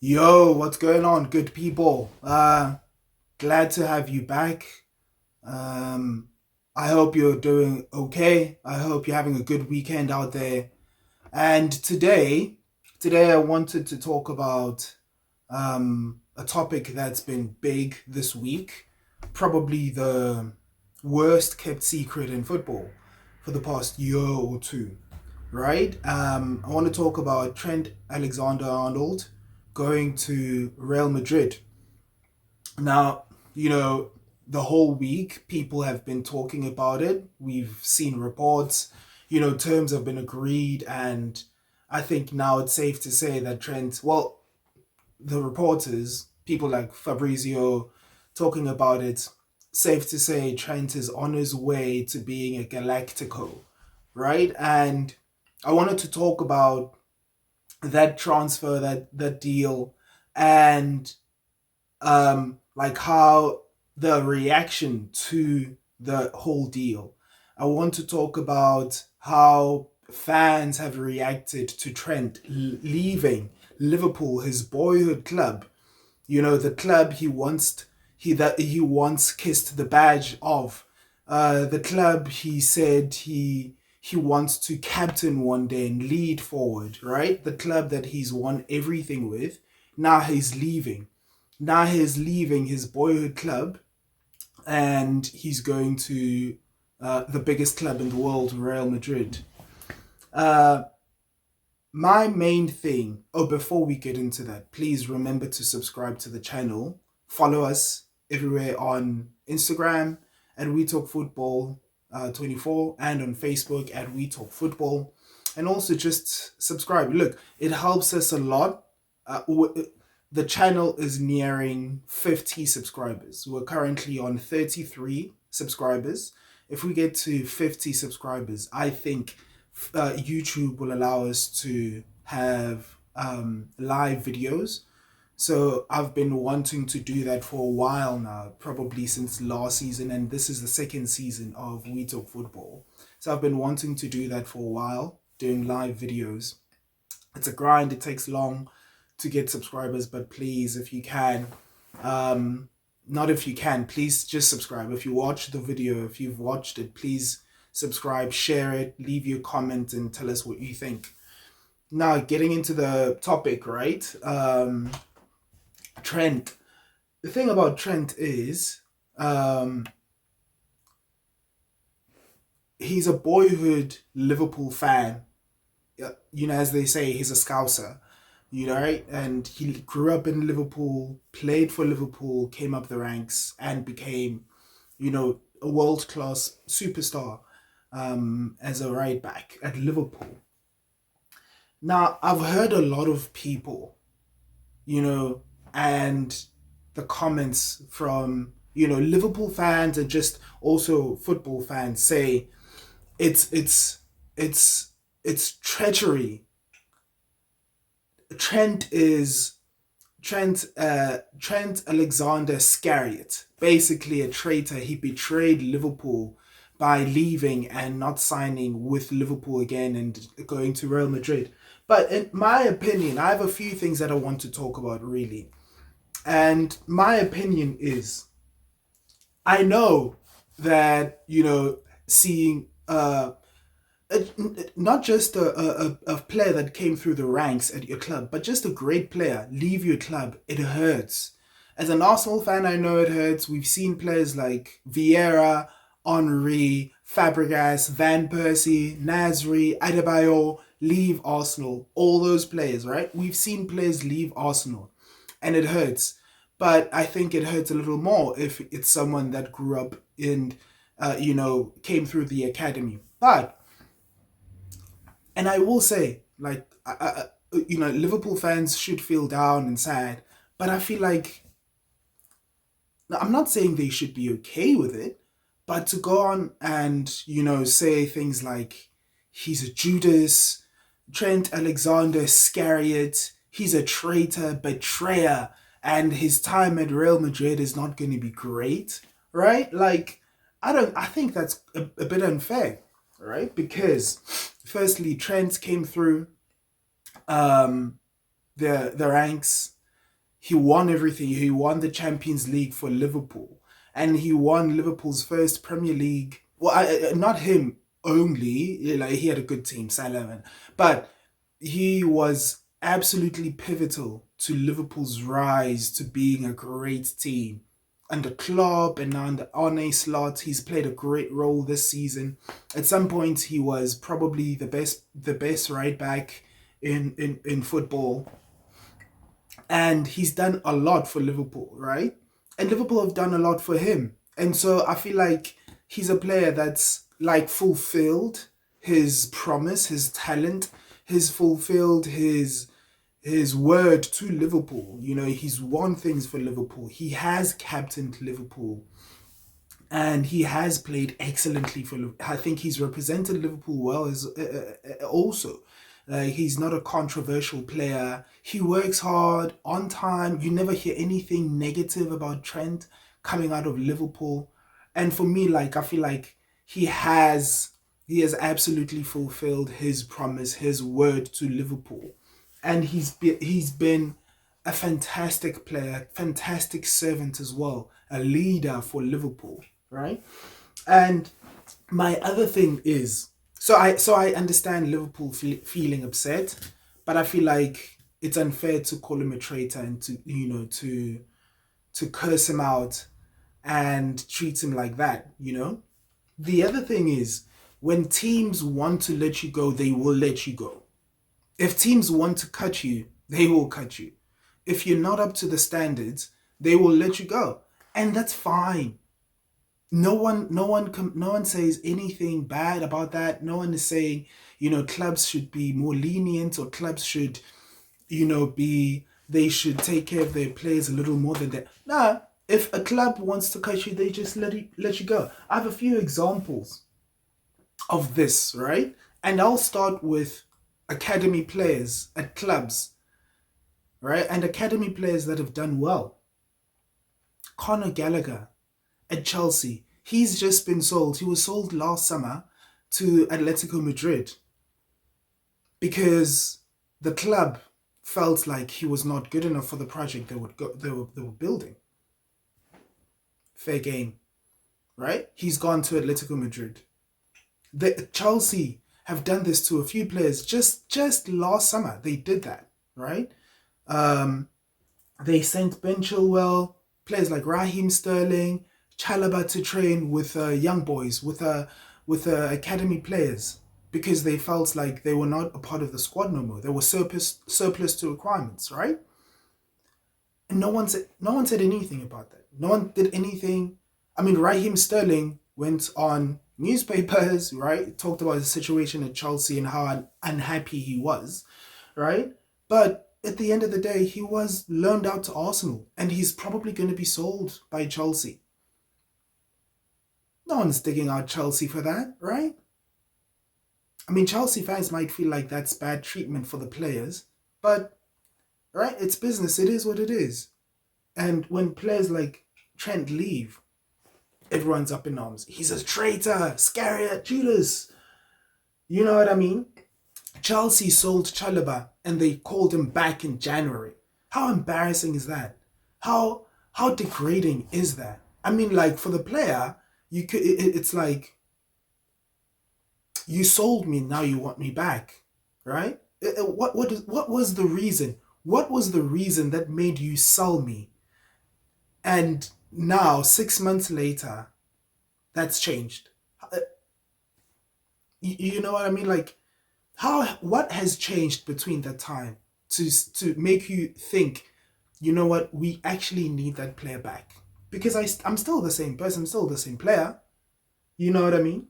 Yo, what's going on, good people? Glad to have you back. Um, I hope you're doing okay. I hope you're having a good weekend out there. And today I wanted to talk about a topic that's been big this week, probably the worst kept secret in football for the past year or two, right? I want to talk about Trent Alexander-Arnold going to Real Madrid. Now, you know, the whole week people have been talking about it. We've seen reports, terms have been agreed, and I think now it's safe to say that the reporters, people like Fabrizio talking about it, safe to say Trent is on his way to being a Galactico, right? And I wanted to talk about that transfer, that deal, and like how the reaction to the whole deal. I want to talk about how fans have reacted to Trent leaving Liverpool, his boyhood club. The club he once kissed the badge of. The club he said he wants to captain one day and lead forward, right? The club that he's won everything with. Now he's leaving. Now he's leaving his boyhood club and he's going to the biggest club in the world, Real Madrid. Uh, my main thing, before we get into that, please remember to subscribe to the channel. Follow us everywhere on Instagram at We Talk Football 24 and on Facebook at We Talk Football. And also just subscribe. Look, it helps us a lot. The channel is nearing 50 subscribers. We're currently on 33 subscribers. If we get to 50 subscribers, I think YouTube will allow us to have live videos. So I've been wanting to do that for a while now, probably since last season, and this is the second season of We Talk Football. So I've been wanting to do that for a while, doing live videos. It's a grind, it takes long to get subscribers, but please, if you can, not if you can, please just subscribe. If you watch the video, if you've watched it, please subscribe, share it, leave your comment and tell us what you think. Now, getting into the topic, right? Trent. The thing about Trent is he's a boyhood Liverpool fan. As they say, he's a Scouser, right? And he grew up in Liverpool, played for Liverpool, came up the ranks, and became, a world class superstar as a right back at Liverpool. Now, I've heard a lot of people, and the comments from, Liverpool fans and just also football fans say it's it's it's treachery. Trent is Trent Alexander Scariot, basically a traitor. He betrayed Liverpool by leaving and not signing with Liverpool again and going to Real Madrid. But in my opinion, I have a few things that I want to talk about really. And my opinion is, I know that, seeing not just a player that came through the ranks at your club, but just a great player leave your club, it hurts. As an Arsenal fan, I know it hurts. We've seen players like Vieira, Henry, Fabregas, Van Persie, Nasri, Adebayor leave Arsenal. All those players, right? We've seen players leave Arsenal and it hurts. But I think it hurts a little more if it's someone that grew up in, came through the academy. And I will say, like, Liverpool fans should feel down and sad, but I feel like, I'm not saying they should be okay with it, but to go on and, say things like, he's a Judas, Trent Alexander Scariot, he's a traitor, betrayer, and his time at Real Madrid is not going to be great, right? Like, I think that's a bit unfair, right? Because firstly, Trent came through the ranks. He won everything. He won the Champions League for Liverpool, and he won Liverpool's first Premier League. Well, not him only. Like he had a good team, Salah, but he was absolutely pivotal to Liverpool's rise to being a great team. Under Klopp and now under Arne Slot, he's played a great role this season. At some point, he was probably the best right back in football, and he's done a lot for Liverpool, right? And Liverpool have done a lot for him, and so I feel like he's a player that's like fulfilled his promise, his talent, he's fulfilled his word to Liverpool. You know, he's won things for Liverpool. He has captained Liverpool, and he has played excellently for Liverpool. I think he's represented Liverpool well as also. He's not a controversial player. He works hard on time. You never hear anything negative about Trent coming out of Liverpool. And for me, like I feel like he has he has absolutely fulfilled his promise, his word to Liverpool, and he's been a fantastic player, fantastic servant as well, a leader for Liverpool, right? And my other thing is, so I understand Liverpool feeling upset, but I feel like it's unfair to call him a traitor and to curse him out and treat him like that. The other thing is, when teams want to let you go, they will let you go. If teams want to cut you, they will cut you. If you're not up to the standards, they will let you go, and that's fine. No one says anything bad about that. No one is saying, clubs should be more lenient, or clubs should, be they should take care of their players a little more than that. Nah, if a club wants to cut you, they just let you go. I have a few examples of this, right? And I'll start with academy players at clubs, right? And academy players that have done well. Conor Gallagher at Chelsea. He's just been sold. He was sold last summer to Atletico Madrid because the club felt like he was not good enough for the project they were building. Fair game, right? He's gone to Atletico Madrid. The Chelsea have done this to a few players just last summer. They did that, right? They sent Ben Chilwell, players like Raheem Sterling, Chalobah to train with young boys, with academy players, because they felt like they were not a part of the squad no more. They were surplus to requirements, right? And no one said anything about that. No one did anything. I mean, Raheem Sterling went on newspapers, right? Talked about the situation at Chelsea and how unhappy he was, right? But at the end of the day, he was loaned out to Arsenal, and he's probably going to be sold by Chelsea. No one's digging out Chelsea for that, right? I mean, Chelsea fans might feel like that's bad treatment for the players, but, right, it's business. It is what it is. And when players like Trent leave, everyone's up in arms. He's a traitor, Scariot, Judas. You know what I mean? Chelsea sold Chalobah and they called him back in January. How embarrassing is that? How degrading is that? I mean, like, for the player, it's like, you sold me, now you want me back, right? What was the reason? What was the reason that made you sell me? And now, 6 months later, that's changed. You know what I mean? Like, what has changed between that time to make you think, you know what, we actually need that player back? Because I'm still the same person, I'm still the same player. You know what I mean?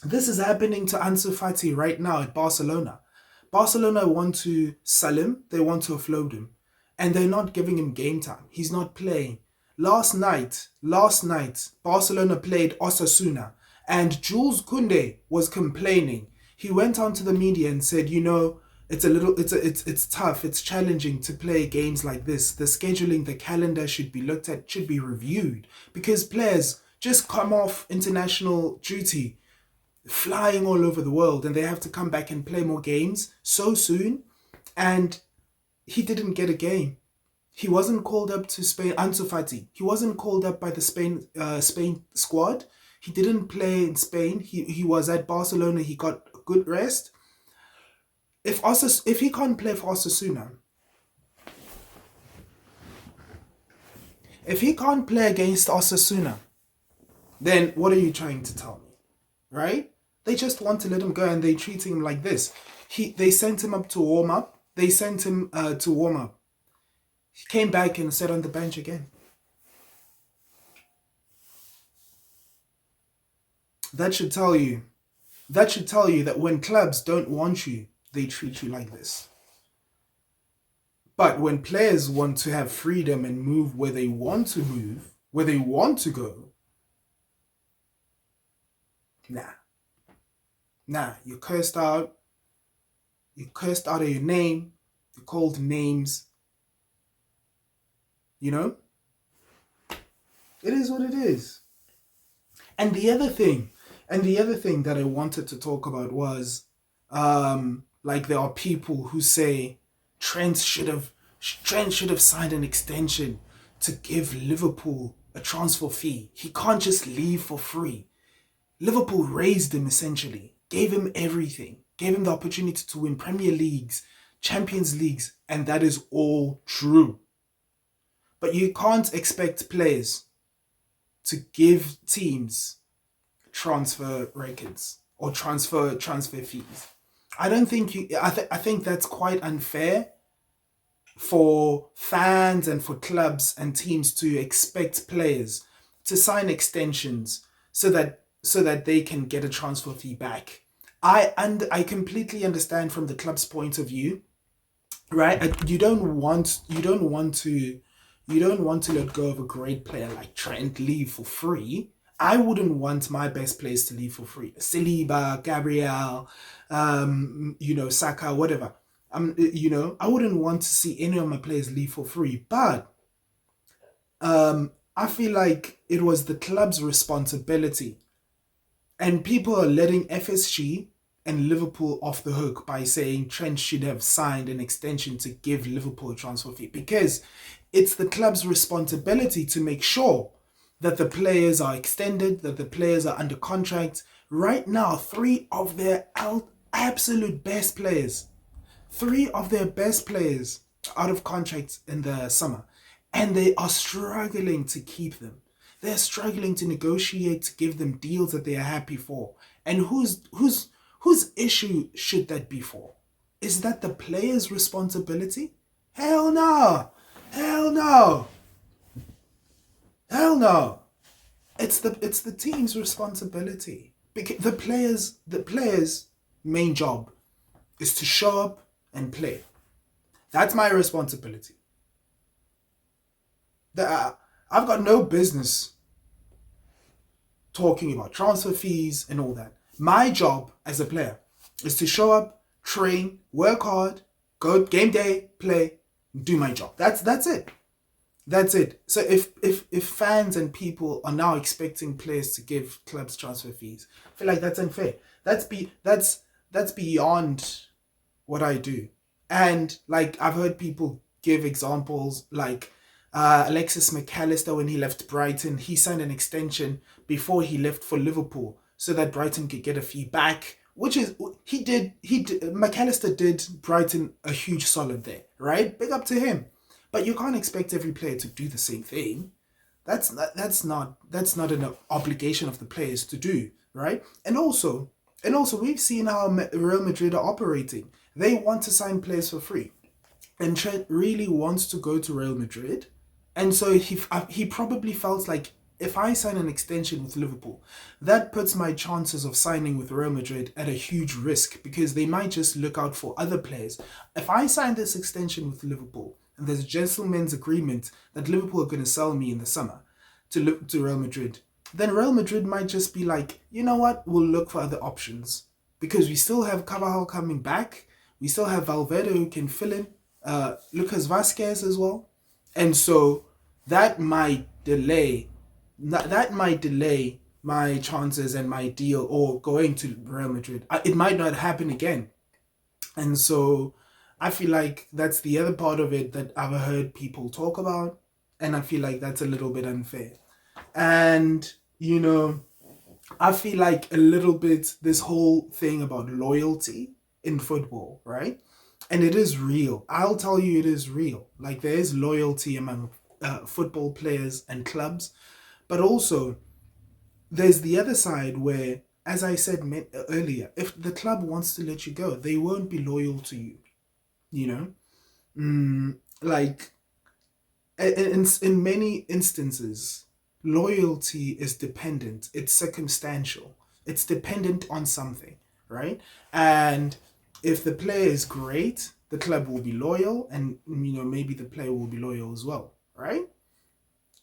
This is happening to Ansu Fati right now at Barcelona. Barcelona want to sell him, they want to offload him, and they're not giving him game time. He's not playing. Last night, Barcelona played Osasuna, and Jules Koundé was complaining. He went onto the media and said, it's tough, it's challenging to play games like this. The scheduling, the calendar should be looked at, should be reviewed, because players just come off international duty, flying all over the world, and they have to come back and play more games so soon. And he didn't get a game. He wasn't called up to Spain. Ansu Fati. He wasn't called up by the Spain squad. He didn't play in Spain. He was at Barcelona. He got good rest. If he can't play for Osasuna, if he can't play against Osasuna, then what are you trying to tell me, right? They just want to let him go and they treat him like this. They sent him up to warm up. They sent him to warm up. He came back and sat on the bench again. That should tell you. That should tell you that when clubs don't want you, they treat you like this. But when players want to have freedom and move where they want to move, where they want to go, nah. Nah, you're cursed out. You're cursed out of your name. You're called names. You know? It is what it is. And the other thing that I wanted to talk about was, like there are people who say Trent should have signed an extension to give Liverpool a transfer fee. He can't just leave for free. Liverpool raised him essentially, gave him everything, gave him the opportunity to win Premier Leagues, Champions Leagues, and that is all true. But you can't expect players to give teams transfer records or transfer fees. I don't think you. I think that's quite unfair for fans and for clubs and teams to expect players to sign extensions so that they can get a transfer fee back. I completely understand from the club's point of view, right? You don't want to let go of a great player like Trent leave for free. I wouldn't want my best players to leave for free. Saliba, Gabriel, Saka, whatever. I wouldn't want to see any of my players leave for free. But I feel like it was the club's responsibility. And people are letting FSG and Liverpool off the hook by saying Trent should have signed an extension to give Liverpool a transfer fee. Because it's the club's responsibility to make sure that the players are extended, that the players are under contract. Right now, three of their absolute best players out of contract in the summer, and they are struggling to keep them. They're struggling to negotiate to give them deals that they are happy for. And whose issue should that be for? Is that the player's responsibility? Hell no! Hell no! Hell no! It's the team's responsibility. Because the players' main job is to show up and play. That's my responsibility. I've got no business talking about transfer fees and all that. My job as a player is to show up, train, work hard, go game day, play, do my job. That's it. That's it. So if fans and people are now expecting players to give clubs transfer fees, I feel like that's unfair. That's beyond what I do. And like I've heard people give examples like Alexis McAllister when he left Brighton, he signed an extension before he left for Liverpool so that Brighton could get a fee back, which is McAllister did Brighton a huge solid there, right? Big up to him. But you can't expect every player to do the same thing. That's not an obligation of the players to do, right? And also we've seen how Real Madrid are operating. They want to sign players for free, and Trent really wants to go to Real Madrid, and so he probably felt like if I sign an extension with Liverpool, that puts my chances of signing with Real Madrid at a huge risk because they might just look out for other players. If I sign this extension with Liverpool, and there's a gentleman's agreement that Liverpool are going to sell me in the summer to Real Madrid, then Real Madrid might just be like, you know what, we'll look for other options. Because we still have Carvajal coming back, we still have Valverde who can fill in, Lucas Vasquez as well. And so that might delay my chances and my deal or going to Real Madrid. It might not happen again. And so I feel like that's the other part of it that I've heard people talk about, and I feel like that's a little bit unfair. And, you know, I feel like a little bit this whole thing about loyalty in football, right? And it is real. I'll tell you, it is real. Like, there is loyalty among football players and clubs, but also there's the other side where, as I said earlier, if the club wants to let you go, they won't be loyal to you, you know? Like, in many instances, loyalty is dependent, it's circumstantial, it's dependent on something, right? And if the player is great, the club will be loyal, and maybe the player will be loyal as well, right?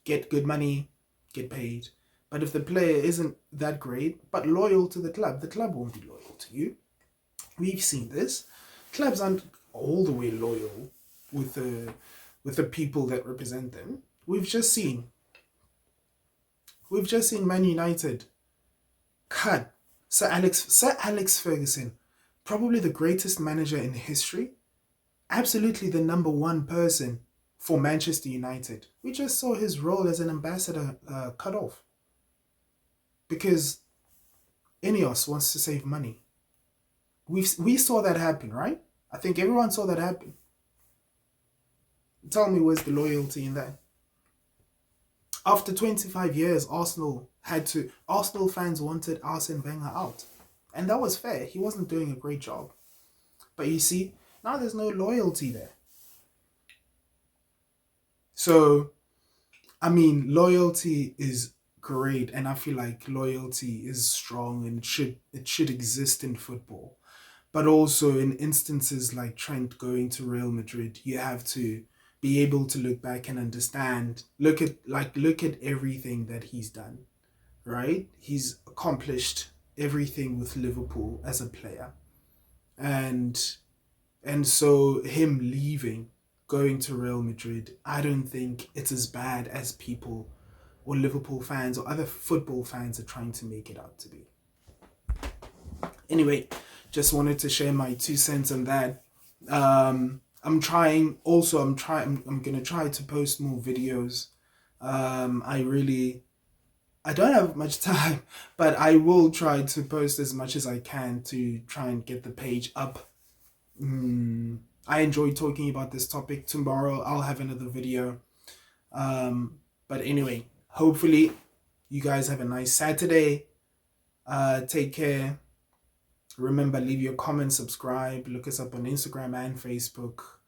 Get good money, get paid. But if the player isn't that great but loyal to the club won't be loyal to you. We've seen this. Clubs aren't all the way loyal with the people that represent them. We've just seen Man United cut Sir Alex Ferguson, probably the greatest manager in history, absolutely the number one person for Manchester United. We just saw his role as an ambassador cut off because Ineos wants to save money. We saw that happen, right? I think everyone saw that happen. Tell me, where's the loyalty in that? After 25 years, Arsenal fans wanted Arsene Wenger out. And that was fair. He wasn't doing a great job. But you see, now there's no loyalty there. So, I mean, loyalty is great, and I feel like loyalty is strong and it should exist in football. But also in instances like Trent going to Real Madrid, you have to be able to look back and understand, look at everything that he's done, right? He's accomplished everything with Liverpool as a player. And so him leaving, going to Real Madrid, I don't think it's as bad as people or Liverpool fans or other football fans are trying to make it out to be. Anyway, just wanted to share my 2 cents on that. I'm gonna try to post more videos. I don't have much time, but I will try to post as much as I can to try and get the page up. I enjoy talking about this topic. Tomorrow I'll have another video. But anyway, hopefully you guys have a nice Saturday. Take care. Remember, leave your comments, subscribe, look us up on Instagram and Facebook.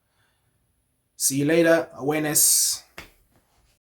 See you later. Awareness.